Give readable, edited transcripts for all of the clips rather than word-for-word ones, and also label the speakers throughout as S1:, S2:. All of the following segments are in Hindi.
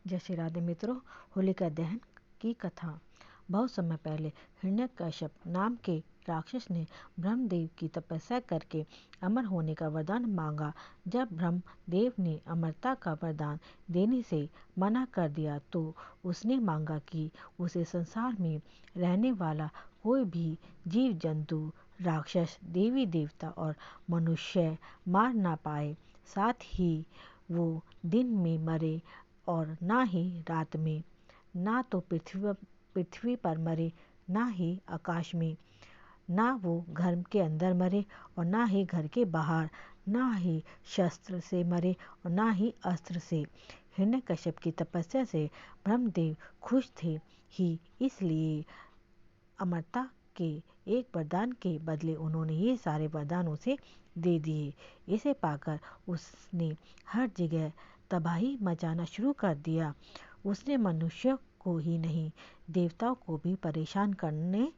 S1: जय श्री राधे मित्रों। होलिका दहन की कथा। बहुत समय पहले हिरण्यकश्यप नाम के राक्षस ने ब्रह्मदेव की तपस्या करके अमर होने का वरदान मांगा। जब ब्रह्मदेव ने अमरता का वरदान देने से मना कर दिया तो उसने मांगा कि उसे संसार में रहने वाला कोई भी जीव जंतु, राक्षस, देवी देवता और मनुष्य मार ना पाए। साथ ही वो दिन में मरे और ना ही रात में, ना तो पृथ्वी पर मरे, ना ही आकाश में, ना वो घर के अंदर मरे और ना ही घर के बाहर, ना ही शस्त्र से मरे और ना ही अस्त्र से। हिरण्यकश्यप की तपस्या से ब्रह्मदेव खुश थे ही, इसलिए अमरता के एक वरदान के बदले उन्होंने ये सारे वरदान उसे दे दिए। इसे पाकर उसने हर जगह तबाही मचाना शुरू कर दिया। उसने मनुष्यों को ही नहीं, देवताओं को भी परेशान करने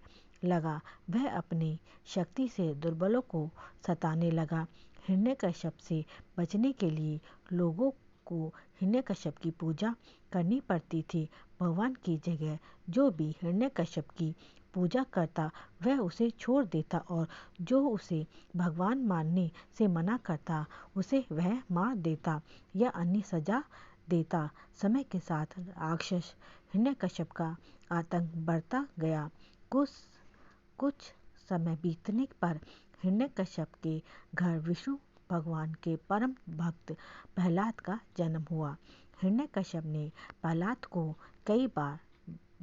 S1: लगा। वह अपनी शक्ति से दुर्बलों को सताने लगा। हिरण्यकश्यप से बचने के लिए लोगों को हिरण्यकश्यप की पूजा करनी पड़ती थी। भगवान की जगह जो भी हिरण्यकश्यप की पूजा करता वह उसे छोड़ देता और जो उसे भगवान मानने से मना करता उसे वह मार देता या अन्य सजा देता। समय के साथ राक्षस हिरण्यकश्यप का आतंक बढ़ता गया। कुछ समय बीतने पर हिरण्यकश्यप के घर विष्णु भगवान के परम भक्त प्रहलाद का जन्म हुआ। हिरण्यकश्यप ने प्रहलाद को कई बार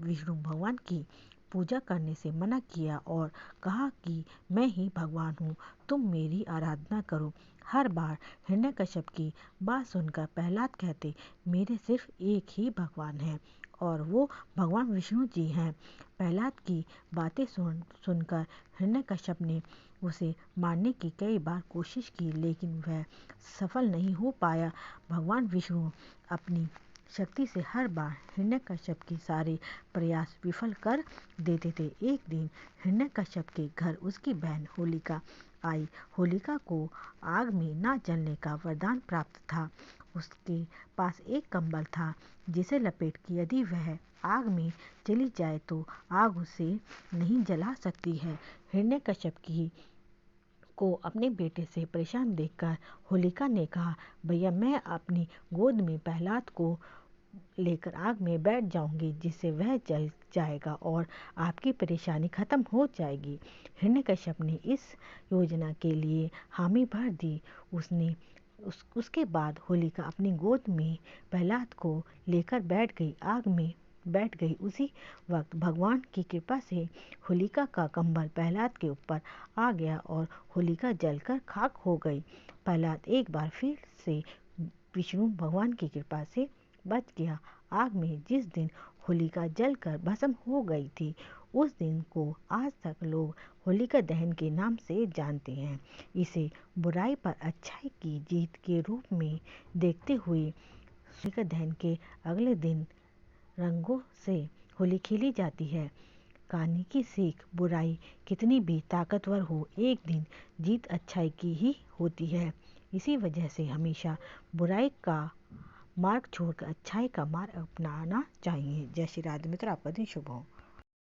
S1: विष्णु भगवान की पूजा करने से मना किया और कहा कि मैं ही भगवान हूँ, तुम मेरी आराधना करो। हर बार हिरण्यकश्यप की बात सुनकर प्रहलाद कहते, मेरे सिर्फ एक ही भगवान है और वो भगवान विष्णु जी हैं। प्रहलाद की बातें सुनकर हिरण्यकश्यप ने उसे मारने की कई बार कोशिश की, लेकिन वह सफल नहीं हो पाया। भगवान विष्णु अपनी शक्ति से हर बार हिरण्यकश्यप के सारे प्रयास विफल कर देते थे। एक दिन हिरण्यकश्यप के घर उसकी बहन होलिका आई। होलिका को आग में न जलने का वरदान प्राप्त था। उसके पास एक कंबल था जिसे लपेट कर यदि वह आग में चली जाए तो आग उसे नहीं जला सकती है। हिरण्यकश्यप को अपने बेटे से परेशान देखकर होलिका ने कहा, भैया मैं अपनी गोद में प्रहलाद को लेकर आग में बैठ जाऊंगी, जिससे वह जल जाएगा और आपकी परेशानी खत्म हो जाएगी। हिरण्यकश्यप ने इस योजना के लिए हामी भर दी। उसके बाद होलिका अपनी गोद में प्रहलाद को लेकर आग में बैठ गई। उसी वक्त भगवान की कृपा से होलिका का कंबल प्रहलाद के ऊपर आ गया और होलिका जलकर खाक हो गई। प्रहलाद एक बार फिर से विष्णु भगवान की कृपा से बच गया। आग में जिस दिन होलिका जलकर भस्म हो गई थी, उस दिन को आज तक लोग होलिका दहन के नाम से जानते हैं। इसे बुराई पर अच्छाई की जीत के रूप में देखते हुए होलिका दहन के अगले दिन रंगों से होली खेली जाती है। कहानी की सीख, बुराई कितनी भी ताकतवर हो, एक दिन जीत अच्छाई की ही होती है। इसी वजह से हमेशा बुराई का मार्ग छोड़कर अच्छाई का मार्ग अपनाना चाहिए। जय श्री राधे मित्र, आपका दिन शुभ हो।